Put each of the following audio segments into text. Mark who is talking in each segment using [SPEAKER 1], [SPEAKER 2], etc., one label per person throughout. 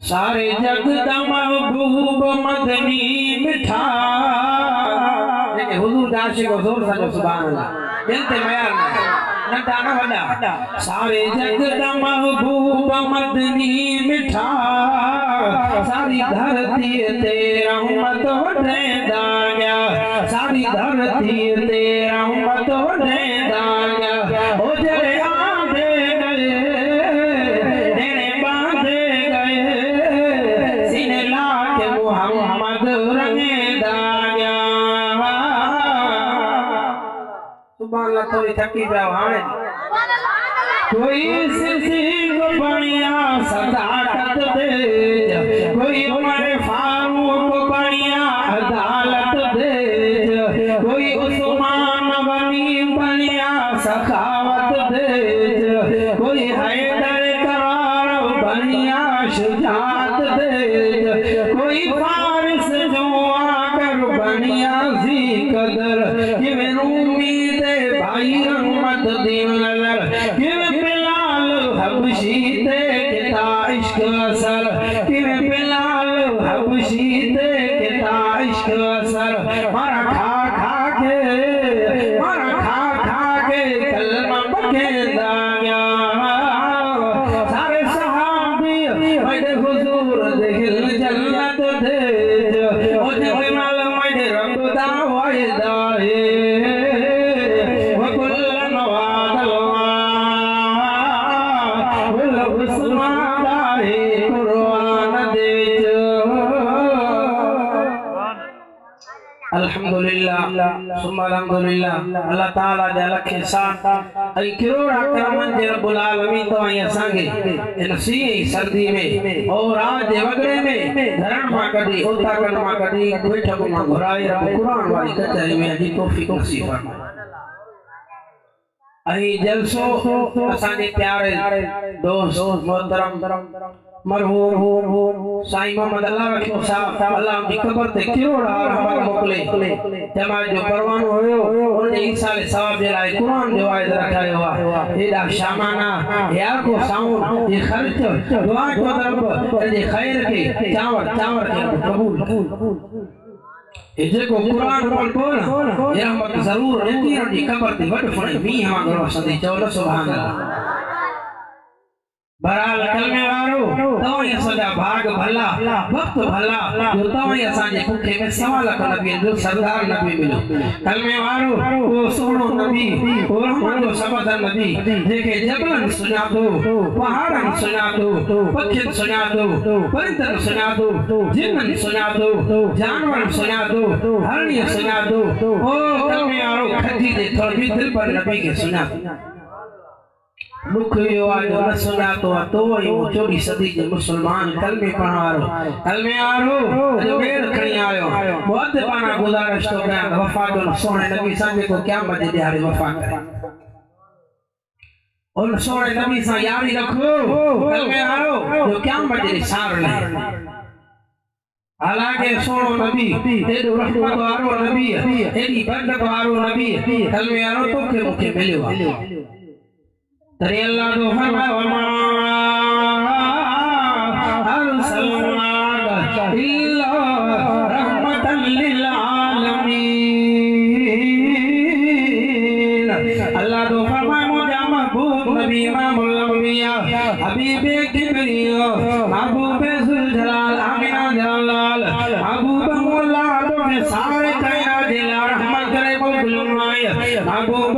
[SPEAKER 1] सारे जग दा महबूब मदनी मिठा हुजूर दाशी को जोर से सुभान अल्लाह दिलते मयार नंढा न वड्डा सारे जग दा महबूब मदनी मिठा सारी धरती ते रहमत वढेंदा गया सारी धरती ते रहमत वढेंदा गया ओ जड़े आंदे गए देने बांधे गए सीने लाके मोहम्मद रंगेंदा गया सुभान अल्लाह थोड़ी थकी जाओ हाणे कोई सिंह बढ़िया सदाकत दे कोई उमर फारूक बढ़िया अदालत दे कोई उस्मान गनी बढ़िया सखावत दे कोई हैदर करार बढ़िया शुजात दे कोई फारिस जो आकर बढ़िया जी कदर किवे उम्मीद भाई रहमत दिन नजर किवे बिलाल हबशी ते किता इश्क असर किवे बिलाल हबशी ते किता इश्क असर मारा खा खा के कलमा बखेंदा गया सारे सहाबी मेरे हुजूर दिल जन्नत दे ओ जमाल मेरे रब दा वायदा है अल्हम्दुलिल्लाह सुम्मा अल्हम्दुलिल्लाह अल्लाह ताला जा लख एहसान आई करोड़ा करमन जे रब्बुल आलमीन तो आई असांगे इन सी सर्दी में और रात जे वगड़े में धरण मां कदी ओता कन मां कदी बैठक मां घुराए रब कुरान वाली कचहरी में जी तौफीक नसीब फरमाए आई जलसो असांजे प्यारे दोस्त मोहतरम मरहूम साईं मोहम्मद अल्लाह रखो साहब अल्लाह जी कबर ते किरोड़ा रहमत मोकले जमात जो परवानो होयो उन इंसान सवाब जे लाए कुरान जो आयत रखायो आ एडा शामाना यार को साउंड ये खर्च दुआ को तरफ जे खैर के चावर के कबूल इजे को कुरान पढ़ो ना ये रहमत जरूर रहती है जी कबर ते वट फणे मी हम गरो सदी चौल सुभान अल्लाह बराल कलमे वारो तो ये सदा भाग भला वक्त भला जो तो ये साजे भूखे में सवाल कर नबी जो सरदार नबी मिलो कलमे वारो वो सोनो नबी वो रहमत जो सबद नबी जेके जबलन सुना दो पहाड़न सुना दो पक्षी सुना दो परिंदन सुना दो जिन्न सुना दो जानवर सुना दो हरणी सुना दो ओ कलमे वारो खजी दे थोड़ी दिल पर नबी के सुना मुख यो आज न सुना तो ये चोरी सदी के मुसलमान कलमे आरो जो बेर खणी आयो बहुत पाना गुजारिश तो क्या वफा को सोने नबी सांगे को क्या मजे दिहाड़े वफा करे और सोने नबी सा यारी रखो कलमे आरो जो क्या मजे सार ले हालांकि सोनो नबी एडो रहमत वारो नबी एडी बरकत वारो नबी कलमे आरो तो के मुखे मिलियो तरे अल्लाह तो फरमाया वमा अरसलनाका इल्ला रहमतन लिल आलमीन अल्लाह तो फरमाया मुझे महबूब नबी इमामुल अंबिया हबीबे किबरिया महबूबे जुल जलाल आमिना जलाल महबूब मौला तो सारे कायनात जिला रहमत करे बुलमाय महबूब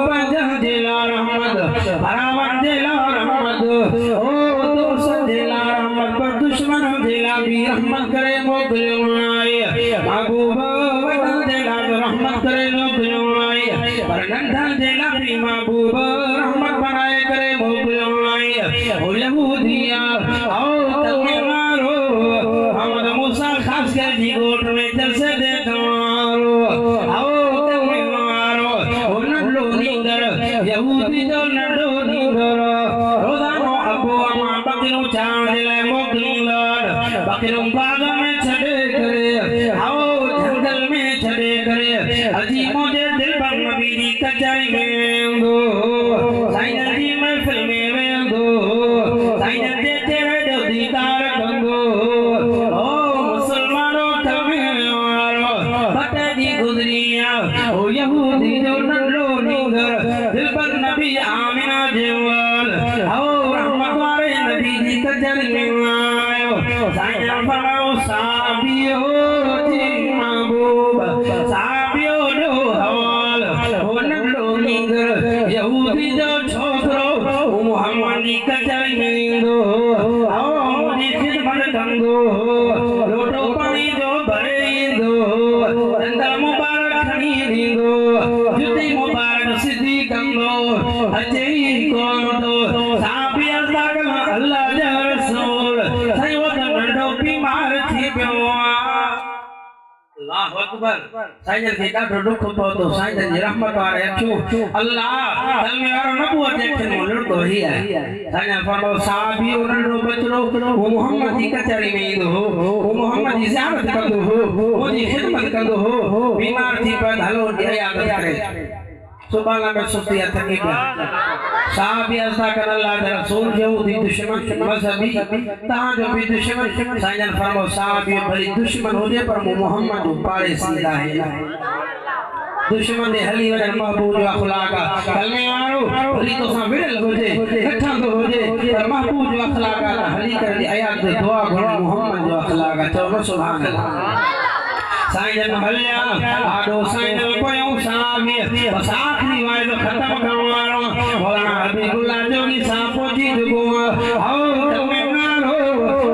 [SPEAKER 1] बजह जिला रहमत बराबर जिला रहमत ओ दोस्त जिला रहमत पर दुश्मन जिला भी रहमत करे बुलमाय महबूब बजह जिला रहमत करे बुलमाय पर नंदन जिला भी महबूब रहमत बनाए करे बुलमाय ओ यहूदिया आओ तकबीर मारो हमद मूसा खास कर जी गोट में जलसे देखो आओ तकबीर मारो ओ नडो नींदर यहूदी जो नडो नींदर रोजानो अबू अमा बकरो चांद ले मोकलर बकरो बाग में छड़े करे आओ जंगल में छड़े करे अजी मुझे दिल पर नबी दी कचहरी में दो साईं जी महफिल में दो साईं जे तेरे दीदार कंगो चलियो साईं फरमायो साबियो जी महबूब साबियो जो हवाल हो नंढो नींदर यहूदी जो छोकरो मोहम्मद जी कचरी नींदो आओ मुझी खिदमत कंदो रोटो पानी जो भरे ईंदो दंदा मुबारक खणी ॾींदो जुती मुबारक सिधी कंदो अचे ई कोन थो साबिय सागल अल्लाह जा रसूल साईं वो नंढो बीमार थी पियो अल्लाह अकबर साईं खे ॾाढो दुख पहुतो साईं जी रहमत वारे अखियूं अल्लाह तलमे वारो नबूअत जे मो लुड़ंदो ही आहे साईं फरमायो साहबी नंढो बचड़ो वो मोहम्मद जी कचहरी में ईंदो हो वो मोहम्मद जी ज़ियारत कंदो हो उनजी खिदमत कंदो हो बीमार थी पियो हलो इयादत करे सुभाणे में सुस्ती थकी पिया साहबी असा कर अल्लाह जा रसूल यहूदी दुश्मन मजहबी तहां जो भी दुश्मन साईं फरमायो साहबी भली दुश्मन होजे पर मोहम्मद जो पाड़े सीधा है दुश्मन दे हली वजन महबूब जो अखलाक कलमे वारो भली तो सा विड़ल होजे ठंडो होजे पर महबूब जो अखलाक हली कर आयात दुआ घणो मोहम्मद जो अखलाक चओ सुभान अल्लाह साईं हलिया आडो साईं पयो सामी आखिरी वाइदो खत्म करण वारो मौलाना हबीबुल्लाह जोगी साहब जी जुगो आओ कलमे वारो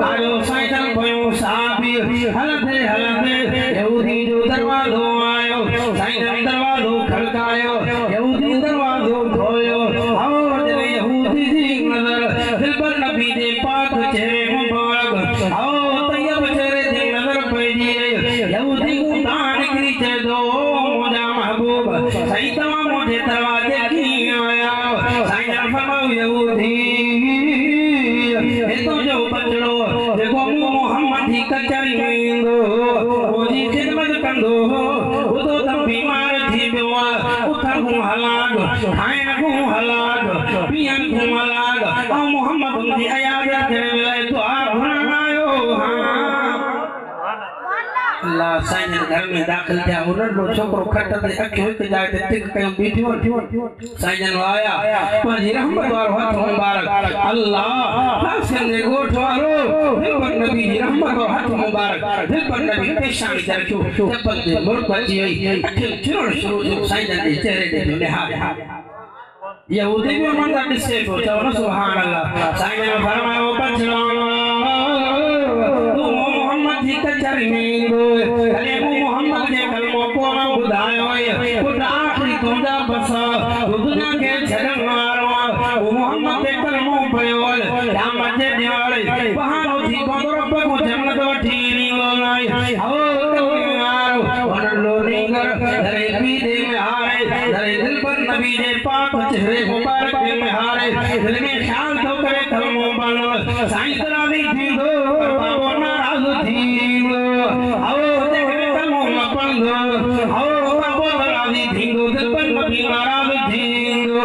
[SPEAKER 1] आडो साईं पयो सामी हलदे हलदे यहूदी जो दरवाजो आयो साईं दरवाजो खड़कायो यहूदी दरवाजो खोलियो आओ जने यहूदी जी नजर दिल पर नबी दे पाक चेहरे मुबारक आओ तैयब चेहरे दे नजर पईजी यहूदी को तान निकली चे दो मुझा महबूब साईं तवा मुझे दरवाजे की आया साईं फरमायो यहूदी तो जो बचड़ो देखो मोहम्मद जी कचहरी में ईंदो मुझी खिदमत कंदो वो तो तब बीमार थी पियो उथण को हलाक खाइण को हलाक पीअण को हलाक ऐं मोहम्मद जी अयाद करे लाइ दुआ घुरण आयो अल्लाह साईं घर में दाखिल थिया उन्हनि छोकरो खट ते अखियूं हिक जाइ ते टिक कयूं बीठियूं साईं आया पंहिंजी रहमत वारो हथ मुबारक अल्लाह कासिम जे ॻोठ वारो दिल पर नबी जी रहमत वारो हथ मुबारक दिल पर नबी पेशानी ते रखियो चपल ते मुल्क अची वई अखियूं चिरण शुरू थियो साईं जे चेहरे ते निहार यहूदी भी मंदिर ॾिसे पियो चओ न सुभान अल्लाह साईं फरमायो बचड़ो तू मोहम्मद जी कचहरी में ईंदो हले मोहम्मद जे कलमो कोन ॿुधायो खुद आखिरी तुंहिंजा बस दुनिया खे छॾण वारो वो मोहम्मद जे कलमो पयो क़यामत जे ॾियारे बहानो थी पवंदो रब को जन्नत वठी ईंदो नाहे हो वनलो नीगर दरे पी दे में हारे दरे दिल पर नबी जे पाक चेहरे मुबारक में हारे दिल में ख्याल तो करे कलमो पढ़ो साईं राज़ी थींदो पर बाबो नाराज़ थींदो आओ देखे कलमो न पढ़ंदो आओ बाबो नाराज़ी थींदो दिल पर नबी नाराज़ थींदो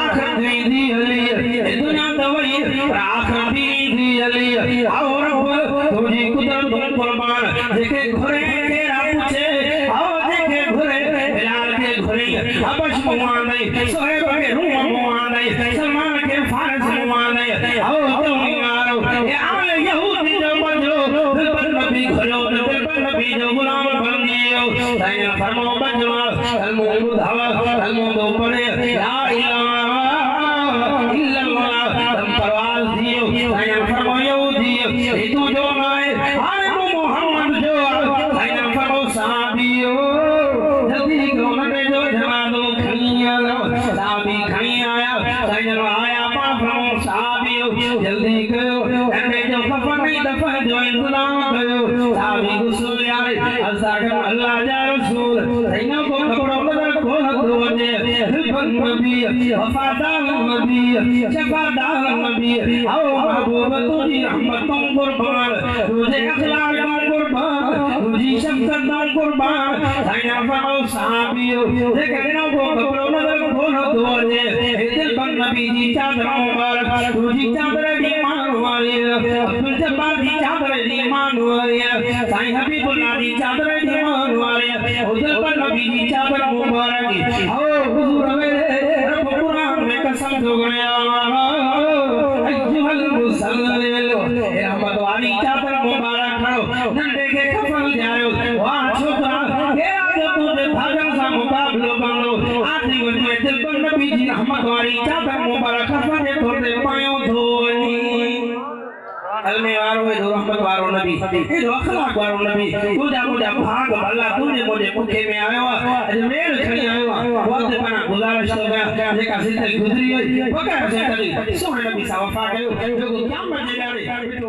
[SPEAKER 1] आखिर वेंदी हली दुनिया त वई आखिर भी दी हली आओ रब तुझी कुदरत कुर्बान जेके घुरे केरा पूछे आओ जेके घुरे बिलाल के घुरे अबश मुआंदई सोहेब के रूह मुआंदई सलमान के फारस मुआंदई आओ तुम मारो ये आल यहूदी जो बजो दिल पर नबी घुरो दिल पर नबी जो गुलाम बन गयो साईं फरमाओ बजो कलमो बुधावा कलमो दो पढ़े ला इलाहा इल्लल्लाह तुम परवाज़ दियो साईं फरमाओ यहूदी ये तू जो नाए हाय मोहम्मद जो साईं फरमाओ साहबियो जल्दी कौन में जो जवानो खणी आया साहबी खणी आया साईं आया पाण फरमाओ साहबियो जल्दी कयो एने जो कफन नहीं दफन जो इंतजाम कयो साहबी गुस्सा यारे असागम अल्लाह जा रसूल साईं को कपड़ो बदल खोल दो जे नबी वफादार नबी शफादार नबी आओ महबूब तुझी रहमतों कुर्बान तुझे अखलाक कुर्बान तुझी शफकत कुर्बान साईं फरमाओ साहबियो जेके दिनों को कपड़ो बदल खोल दो जे दिल पर नबी जी चादर मुबारक तुझी चादर ईमान वाली अब्दुल जब्बार जी चादर ईमान वाली साईं हबीबुल्लाह जी चादर ईमान वाली दिल पर नबी जी चादर मुबारक आओ हुजूर मेरे रब कुरान में कसम जो गया अय्युहल मुसल्लिल तो नबी जी रहमत वाली चादर मुबारक असांजे थोड़े पायो धोनी अलमे वारो है रहमत वारो नबी ए अखलाक वारो नबी तुझा मुझा भाग भला तुझे मुझे मुखे में आयो अजमेर खणी आयो वक्त पना गुजारिश तो गया जेका जिंदगी गुजरी हुई वका से तड़ी सोने नबी सा वफा कयो जो क्या मजे डाले बेटो